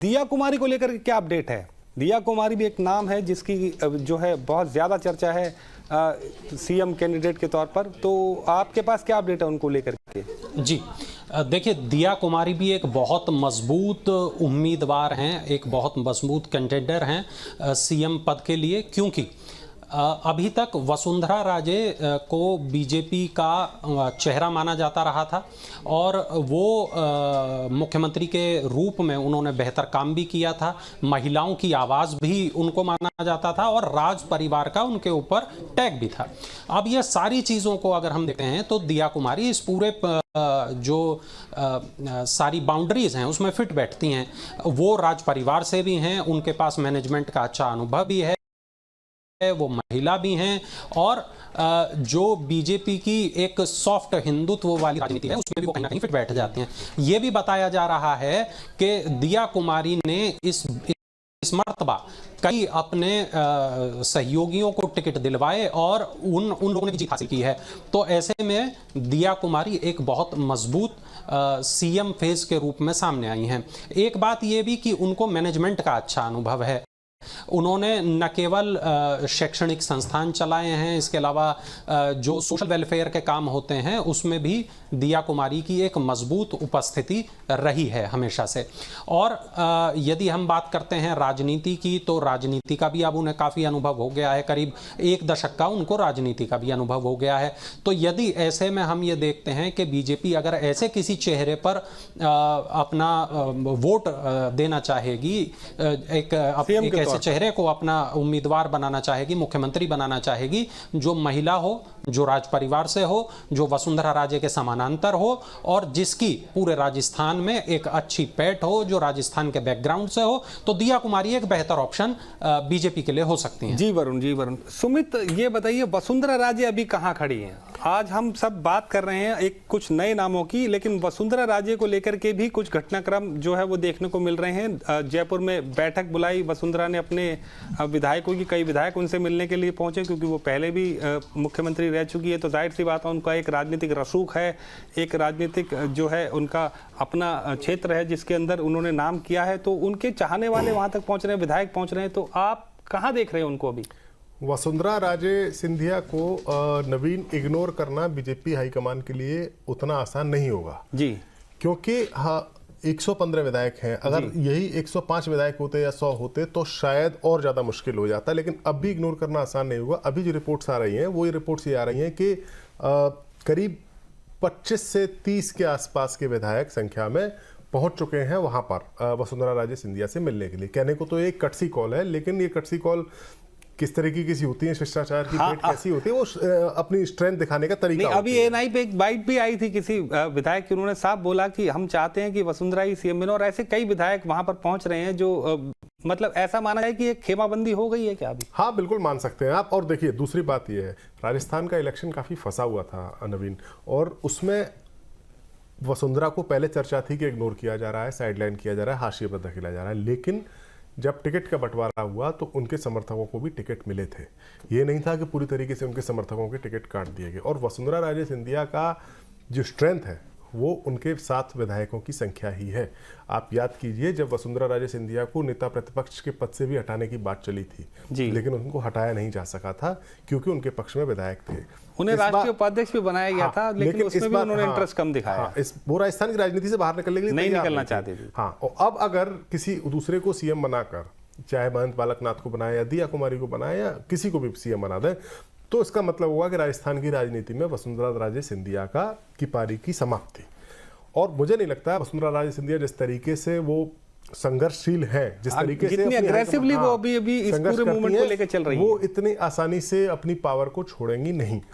दिया कुमारी को लेकर क्या अपडेट है? दिया कुमारी भी एक नाम है जिसकी जो है बहुत ज़्यादा चर्चा है सीएम कैंडिडेट के तौर पर, तो आपके पास क्या अपडेट है उनको लेकर के? जी देखिए, दिया कुमारी भी एक बहुत मजबूत उम्मीदवार हैं, एक बहुत मजबूत कंटेंडर हैं सीएम पद के लिए, क्योंकि अभी तक वसुंधरा राजे को बीजेपी का चेहरा माना जाता रहा था और वो मुख्यमंत्री के रूप में उन्होंने बेहतर काम भी किया था। महिलाओं की आवाज़ भी उनको माना जाता था और राज परिवार का उनके ऊपर टैग भी था। अब ये सारी चीज़ों को अगर हम देखते हैं तो दिया कुमारी इस पूरे जो सारी बाउंड्रीज हैं उसमें फिट बैठती हैं। वो राज परिवार से भी हैं, उनके पास मैनेजमेंट का अच्छा अनुभव भी है, वो महिला भी हैं और जो बीजेपी की एक सॉफ्ट हिंदुत्व वाली राजनीति है उसमें भी वो कहीं ना कहीं फिट बैठ जाते हैं। ये भी बताया जा रहा है कि दिया कुमारी ने इस मर्तबा कई अपने सहयोगियों को टिकट दिलवाए और उन लोगों ने भी जीत हासिल की है। तो ऐसे में दिया कुमारी एक बहुत मजबूत सीएम फेज के रूप में सामने आई हैं। एक बात ये भी कि उनको मैनेजमेंट का अच्छा अनुभव है। उन्होंने न केवल शैक्षणिक संस्थान चलाए हैं, इसके अलावा जो सोशल वेलफेयर के काम होते हैं उसमें भी दिया कुमारी की एक मजबूत उपस्थिति रही है हमेशा से। और यदि हम बात करते हैं राजनीति की, तो राजनीति का भी अब उन्हें काफ़ी अनुभव हो गया है, करीब एक दशक का उनको राजनीति का भी अनुभव हो गया है। तो यदि ऐसे में हम ये देखते हैं कि बीजेपी अगर ऐसे किसी चेहरे पर अपना वोट देना चाहेगी, एक ऐसे चेहरे को अपना उम्मीदवार बनाना चाहेगी, मुख्यमंत्री बनाना चाहेगी जो महिला हो, जो राज परिवार से हो, जो वसुंधरा राजे के समानांतर हो और जिसकी पूरे राजस्थान में एक अच्छी पैठ हो, जो राजस्थान के बैकग्राउंड से हो, तो दिया कुमारी एक बेहतर ऑप्शन बीजेपी के लिए हो सकती हैं। जी वरुण, सुमित ये बताइए वसुंधरा राजे अभी कहाँ खड़ी हैं? आज हम सब बात कर रहे हैं एक कुछ नए नामों की, लेकिन वसुंधरा राजे को लेकर के भी कुछ घटनाक्रम जो है वो देखने को मिल रहे हैं। जयपुर में बैठक बुलाई वसुंधरा ने अपने विधायकों की, कई विधायक उनसे मिलने के लिए पहुंचे क्योंकि वो पहले भी मुख्यमंत्री रह चुकी है, तो जाहिर सी बात है उनका एक राजनीतिक रसूख है, एक राजनीतिक जो है उनका अपना क्षेत्र है जिसके अंदर उन्होंने नाम किया है, तो उनके चाहने वाले वहां तक पहुंच रहे हैं, विधायक पहुंच रहे हैं। तो आप कहाँ देख रहे हैं उनको अभी? वसुंधरा राजे सिंधिया को नवीन इग्नोर करना बीजेपी हाईकमान के लिए उतना आसान नहीं होगा जी, क्योंकि 115 विधायक हैं। अगर यही 105 विधायक होते या 100 होते तो शायद और ज़्यादा मुश्किल हो जाता, लेकिन अब भी इग्नोर करना आसान नहीं होगा। अभी जो रिपोर्ट्स आ रही हैं वो ये रिपोर्ट्स ये आ रही हैं कि करीब 25 से 30 के आसपास के विधायक संख्या में पहुंच चुके हैं वहां पर वसुंधरा राजे सिंधिया से मिलने के लिए। कहने को तो एक कटसी कॉल है, लेकिन ये कटसी कॉल किस तरीके की होती है, शिष्टाचार की भेंट कैसी होती है, वो अपनी स्ट्रेंथ दिखाने का तरीका। नहीं, अभी एएनआई पे एक बाइट भी आई थी किसी विधायक की, उन्होंने साफ बोला कि हम चाहते हैं कि वसुंधरा ही सीएम बने, और ऐसे कई विधायक वहां पर पहुंच रहे हैं जो मतलब ऐसा माना जाए कि एक खेमाबंदी हो गई है क्या अभी? हाँ, बिल्कुल मान सकते हैं आप। और देखिए, दूसरी बात यह है, राजस्थान का इलेक्शन काफी फंसा हुआ था नवीन, और उसमें वसुंधरा को पहले चर्चा थी कि इग्नोर किया जा रहा है, साइडलाइन किया जा रहा है, हाशिए पर धकेला जा रहा है, लेकिन जब टिकट का बंटवारा हुआ तो उनके समर्थकों को भी टिकट मिले थे। ये नहीं था कि पूरी तरीके से उनके समर्थकों के टिकट काट दिए गए। और वसुंधरा राजे सिंधिया का जो स्ट्रेंथ है वो उनके 7 विधायकों की संख्या ही है। आप याद कीजिए, जब वसुंधरा राजे सिंधिया को नेता प्रतिपक्ष के पद से भी हटाने की बात चली थी, लेकिन उनको हटाया नहीं जा सका था क्योंकि उनके पक्ष में विधायक थे। उन्हें राष्ट्रीय उपाध्यक्ष भी बनाया गया था, लेकिन उसमें भी उन्होंने इंटरेस्ट कम दिखाया। वो राजस्थान की राजनीति से बाहर निकलने के लिए नहीं निकलना चाहते थे। हाँ, और अब अगर किसी दूसरे को सीएम बनाकर, चाहे महंत बालकनाथ को बनाए या दिया कुमारी को बनाए या किसी को भी सीएम बना दे, तो इसका मतलब हुआ कि राजस्थान की राजनीति में वसुंधरा राजे सिंधिया की पारी की समाप्ति। और मुझे नहीं लगता वसुंधरा राजे सिंधिया जिस तरीके से वो संघर्षशील है, जिस तरीके से जितनी अग्रेसिवली वो अभी इस पूरे मूवमेंट को लेकर चल रही है, वो इतनी आसानी से अपनी पावर को छोड़ेंगी नहीं।